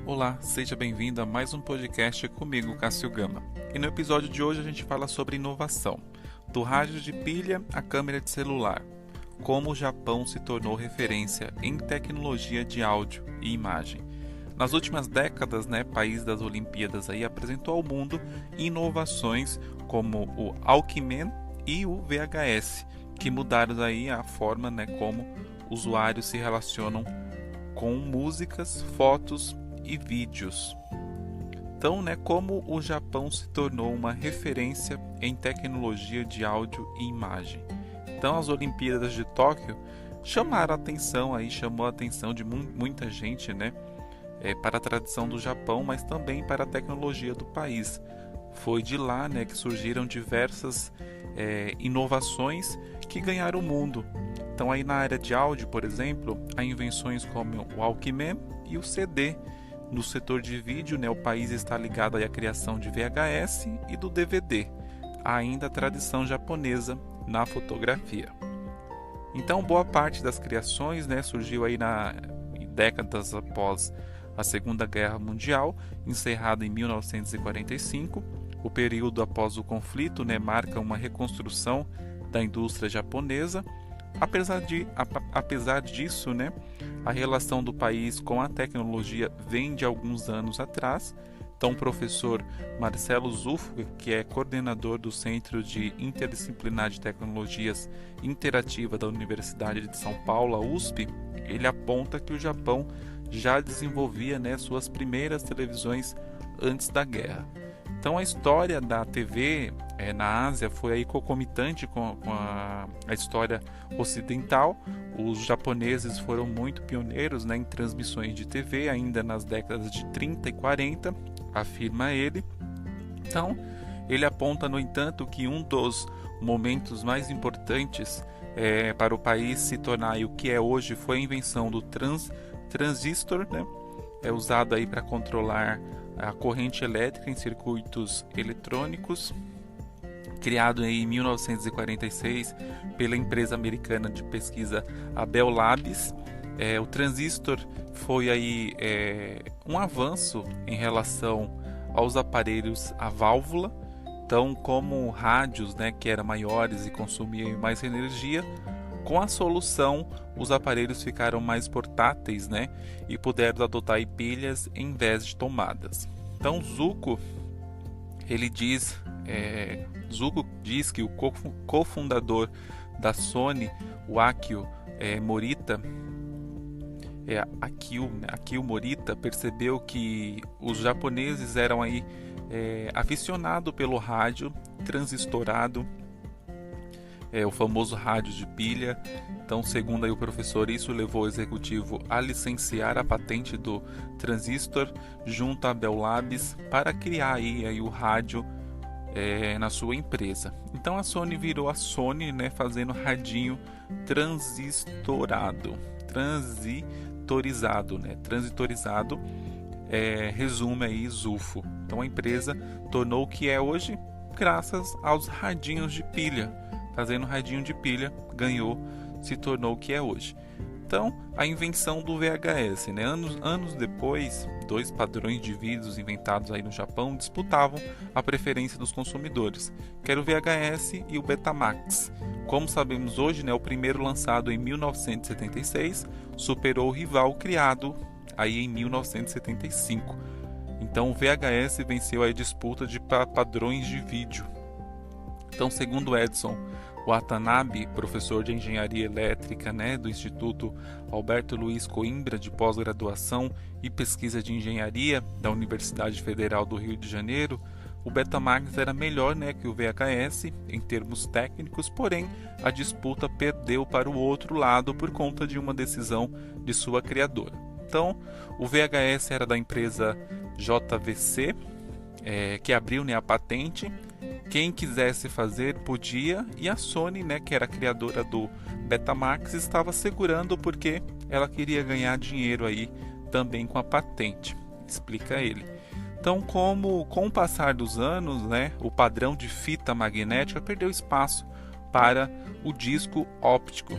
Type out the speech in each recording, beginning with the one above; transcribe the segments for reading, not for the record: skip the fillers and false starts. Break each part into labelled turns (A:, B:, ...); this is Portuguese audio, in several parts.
A: Olá, seja bem-vindo a mais um podcast comigo, Cássio Gama. E no episódio de hoje a gente fala sobre inovação, do rádio de pilha à câmera de celular, como o Japão se tornou referência em tecnologia de áudio e imagem. Nas últimas décadas, o país das Olimpíadas apresentou ao mundo inovações como o Walkman e o VHS, que mudaram a forma como usuários se relacionam com músicas, fotos e vídeos. Então, como o Japão se tornou uma referência em tecnologia de áudio e imagem. Então, as Olimpíadas de Tóquio chamou a atenção de muita gente, para a tradição do Japão, mas também para a tecnologia do país. Foi de lá, que surgiram diversas inovações que ganharam o mundo. Então, aí na área de áudio, por exemplo, há invenções como o Walkman e o CD. No setor de vídeo, o país está ligado à criação de VHS e do DVD, ainda a tradição japonesa na fotografia. Então, boa parte das criações surgiu em décadas após a Segunda Guerra Mundial, encerrada em 1945. O período após o conflito marca uma reconstrução da indústria japonesa. Apesar disso, a relação do país com a tecnologia vem de alguns anos atrás. Então, o professor Marcelo Zuffo, que é coordenador do Centro de Interdisciplinar de Tecnologias Interativa da Universidade de São Paulo, a USP, ele aponta que o Japão já desenvolvia suas primeiras televisões antes da guerra. Então, a história da TV na Ásia foi concomitante com a história ocidental. Os japoneses foram muito pioneiros em transmissões de TV, ainda nas décadas de 30 e 40, afirma ele. Então, ele aponta, no entanto, que um dos momentos mais importantes para o país se tornar o que é hoje foi a invenção do transistor, usado para controlar a corrente elétrica em circuitos eletrônicos, criado em 1946 pela empresa americana de pesquisa a Bell Labs. O transistor foi um avanço em relação aos aparelhos a válvula. Então, como rádios que eram maiores e consumiam mais energia, com a solução os aparelhos ficaram mais portáteis e puderam adotar pilhas em vez de tomadas. Então, Zuko diz que o cofundador da Sony, o Akio Morita, percebeu que os japoneses eram aficionados pelo rádio transistorado, o famoso rádio de pilha. Então, segundo o professor, isso levou o executivo a licenciar a patente do transistor junto à Bell Labs para criar o rádio na sua empresa. Então, a Sony virou a Sony, fazendo radinho transitorizado, resume Zuffo. Então, a empresa tornou o que é hoje graças aos radinhos de pilha. Fazendo radinho de pilha, se tornou o que é hoje. Então, a invenção do VHS. Anos depois, dois padrões de vídeos inventados no Japão disputavam a preferência dos consumidores, que era o VHS e o Betamax. Como sabemos hoje, o primeiro lançado em 1976 superou o rival criado em 1975. Então, o VHS venceu a disputa de padrões de vídeo. Então, segundo Edson Watanabe, professor de engenharia elétrica do Instituto Alberto Luiz Coimbra de pós-graduação e pesquisa de engenharia da Universidade Federal do Rio de Janeiro, o Betamax era melhor que o VHS em termos técnicos, porém a disputa perdeu para o outro lado por conta de uma decisão de sua criadora. Então, o VHS era da empresa JVC, que abriu a patente. Quem quisesse fazer podia, e a Sony, que era a criadora do Betamax, estava segurando porque ela queria ganhar dinheiro também com a patente, explica ele. Então, com o passar dos anos, o padrão de fita magnética perdeu espaço para o disco óptico.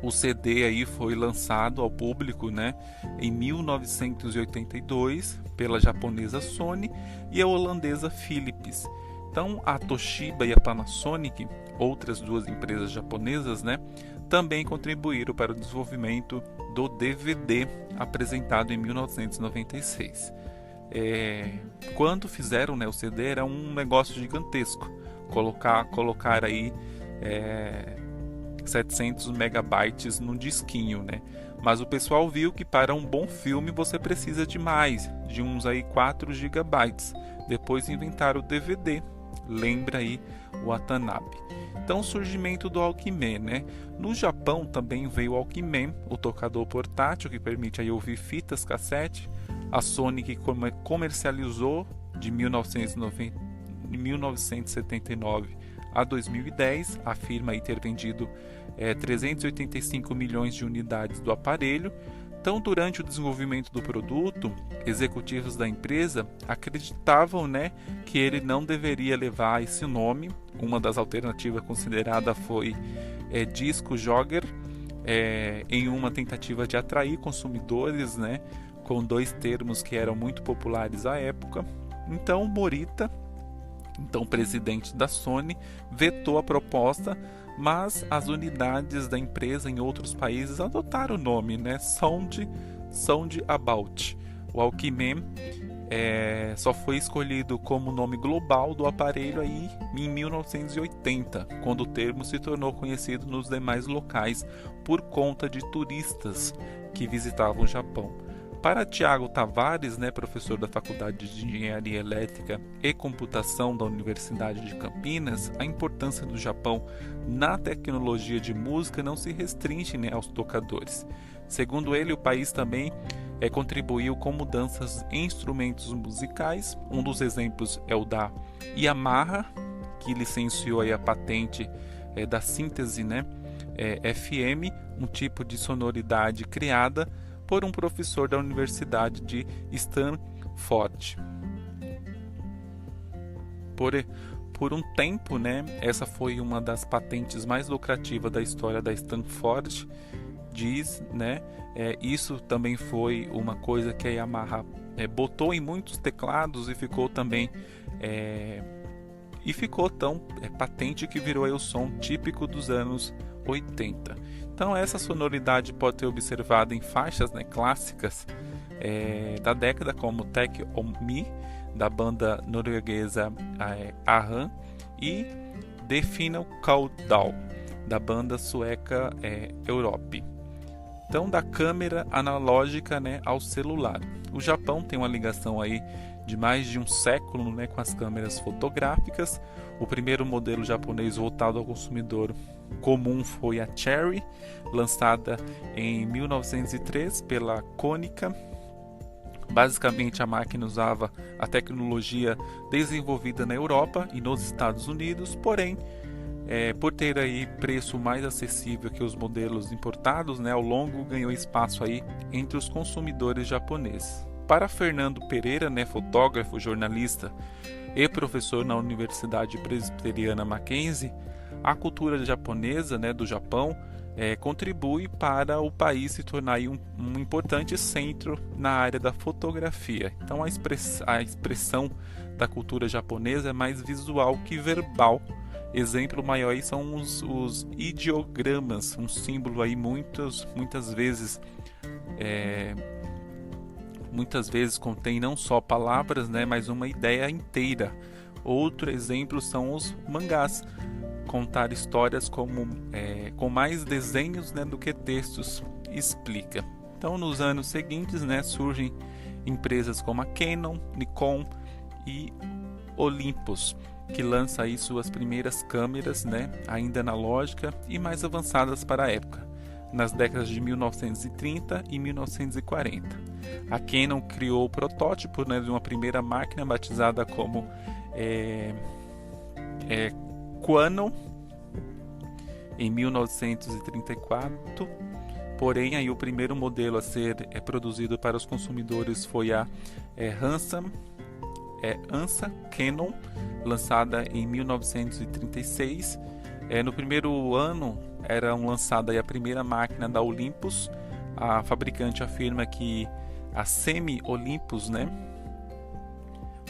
A: O CD aí foi lançado ao público, né, em 1982 pela japonesa Sony e a holandesa Philips. Então a Toshiba e a Panasonic, outras duas empresas japonesas, né, também contribuíram para o desenvolvimento do DVD apresentado em 1996. Quando fizeram, né, o CD era um negócio gigantesco, colocar aí 700 megabytes num disquinho, né? Mas o pessoal viu que para um bom filme você precisa de mais, de uns aí 4 gigabytes. Depois inventaram o DVD, lembra aí o Watanabe. Então, o surgimento do Walkman, né? No Japão também veio o Walkman, o tocador portátil que permite aí ouvir fitas cassete. A Sony que comercializou de 1979 a 2010, afirma aí ter vendido 385 milhões de unidades do aparelho. Então, durante o desenvolvimento do produto, executivos da empresa acreditavam, né, que ele não deveria levar esse nome. Uma das alternativas considerada foi Disco Jogger, em uma tentativa de atrair consumidores, né, com dois termos que eram muito populares à época. Então, Morita, então presidente da Sony, vetou a proposta, mas as unidades da empresa em outros países adotaram o nome, né? Soundabout. O Walkman só foi escolhido como nome global do aparelho aí em 1980, quando o termo se tornou conhecido nos demais locais por conta de turistas que visitavam o Japão. Para Tiago Tavares, né, professor da Faculdade de Engenharia Elétrica e Computação da Universidade de Campinas, a importância do Japão na tecnologia de música não se restringe, né, aos tocadores. Segundo ele, o país também contribuiu com mudanças em instrumentos musicais. Um dos exemplos é o da Yamaha, que licenciou aí a patente da síntese, né, FM, um tipo de sonoridade criada por um professor da Universidade de Stanford. Por um tempo, né, essa foi uma das patentes mais lucrativas da história da Stanford. Diz, né, isso também foi uma coisa que a Yamaha botou em muitos teclados e ficou também tão patente que virou aí o som típico dos anos 80. Então essa sonoridade pode ser observada em faixas, né, clássicas da década, como Take On Me, da banda norueguesa Aham, e The Final Countdown, da banda sueca Europe. Então, da câmera analógica, né, ao celular. O Japão tem uma ligação aí de mais de um século, né, com as câmeras fotográficas. O primeiro modelo japonês voltado ao consumidor comum foi a Cherry, lançada em 1903 pela Konica. Basicamente, a máquina usava a tecnologia desenvolvida na Europa e nos Estados Unidos, porém, por ter aí preço mais acessível que os modelos importados, né, ao longo ganhou espaço aí entre os consumidores japoneses. Para Fernando Pereira, né, fotógrafo, jornalista e professor na Universidade Presbiteriana Mackenzie, a cultura japonesa, né, do Japão contribui para o país se tornar aí um importante centro na área da fotografia. Então a expressão da cultura japonesa é mais visual que verbal. Exemplo maior aí são os ideogramas, um símbolo aí muitas vezes contém não só palavras, né, mas uma ideia inteira. Outro exemplo são os mangás, contar histórias com mais desenhos, né, do que textos explica. Então, nos anos seguintes, né, surgem empresas como a Canon, Nikon e Olympus, que lança aí suas primeiras câmeras, né, ainda analógica e mais avançadas para a época, nas décadas de 1930 e 1940. A Canon criou o protótipo, né, de uma primeira máquina batizada como Quanon em 1934. Porém, aí o primeiro modelo a ser produzido para os consumidores foi a Ansa Canon, lançada em 1936. No primeiro ano era lançada aí a primeira máquina da Olympus. A fabricante afirma que a Semi-Olympus, né,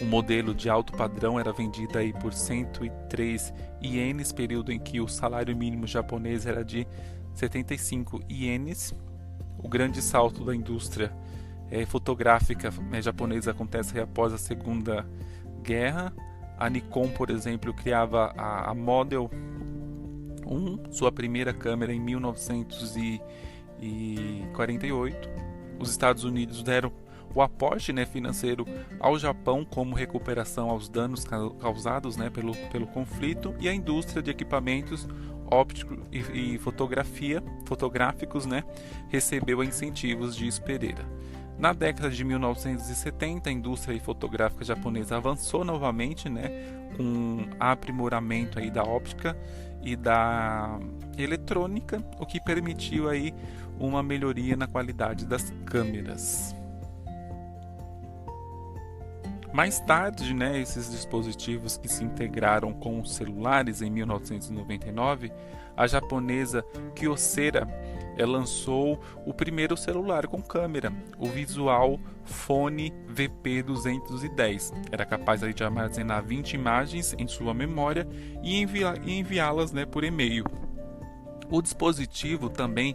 A: o modelo de alto padrão, era vendida aí por 103 ienes, período em que o salário mínimo japonês era de 75 ienes. O grande salto da indústria fotográfica japonesa acontece após a Segunda Guerra. A Nikon, por exemplo, criava a Model 1, sua primeira câmera, em 1948. Os Estados Unidos deram o aporte, né, financeiro ao Japão como recuperação aos danos causados, né, pelo conflito, e a indústria de equipamentos ópticos e fotográficos, né, recebeu incentivos de Espereira. Na década de 1970, a indústria fotográfica japonesa avançou novamente, né, com aprimoramento aí da óptica e da eletrônica, o que permitiu aí uma melhoria na qualidade das câmeras. Mais tarde, né, esses dispositivos que se integraram com os celulares em 1999, a japonesa Kyocera lançou o primeiro celular com câmera, o Visual Phone VP210. Era capaz de armazenar 20 imagens em sua memória e enviá-las, né, por e-mail. O dispositivo também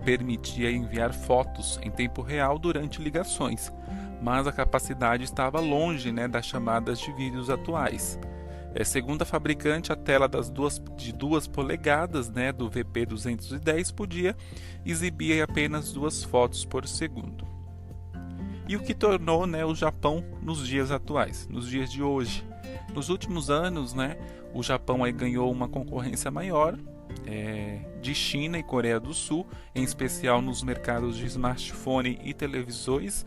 A: permitia enviar fotos em tempo real durante ligações, mas a capacidade estava longe, né, das chamadas de vídeos atuais. Segundo a fabricante, a tela de 2 polegadas, né, do VP210 podia exibir apenas 2 fotos por segundo. E o que tornou, né, o Japão nos dias atuais, nos dias de hoje. Nos últimos anos, né, o Japão aí ganhou uma concorrência maior de China e Coreia do Sul, em especial nos mercados de smartphone e televisões,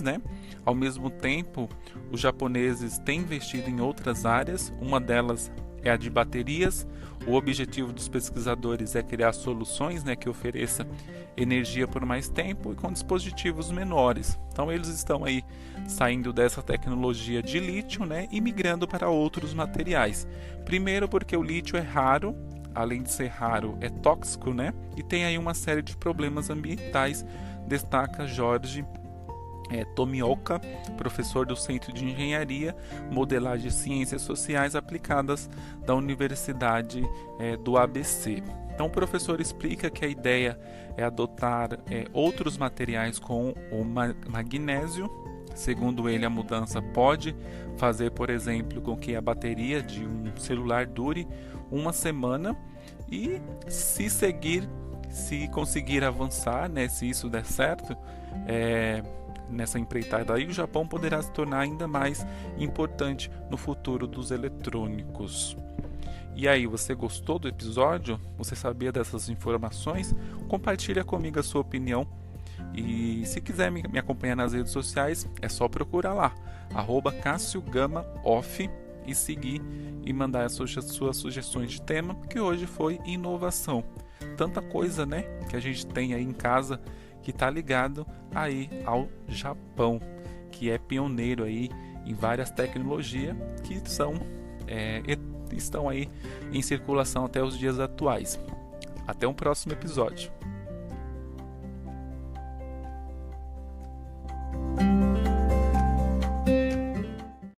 A: né? Ao mesmo tempo, os japoneses têm investido em outras áreas, uma delas é a de baterias. O objetivo dos pesquisadores é criar soluções, né, que ofereçam energia por mais tempo e com dispositivos menores. Então eles estão aí saindo dessa tecnologia de lítio, né, e migrando para outros materiais. Primeiro porque o lítio é raro, além de ser raro, é tóxico, né, e tem aí uma série de problemas ambientais, destaca Jorge Tomioka, professor do Centro de Engenharia, Modelagem e Ciências Sociais Aplicadas da Universidade do ABC. Então o professor explica que a ideia é adotar outros materiais com o magnésio. Segundo ele, a mudança pode fazer, por exemplo, com que a bateria de um celular dure uma semana, e se conseguir avançar, né, se isso der certo, nessa empreitada aí, o Japão poderá se tornar ainda mais importante no futuro dos eletrônicos. E aí, você gostou do episódio? Você sabia dessas informações? Compartilha comigo a sua opinião. E se quiser me acompanhar nas redes sociais, é só procurar lá, @CassioGamaOff, e seguir e mandar as suas sugestões de tema, que hoje foi inovação. Tanta coisa, né, que a gente tem aí em casa que está ligado aí ao Japão, que é pioneiro aí em várias tecnologias que estão aí em circulação até os dias atuais. Até um próximo episódio.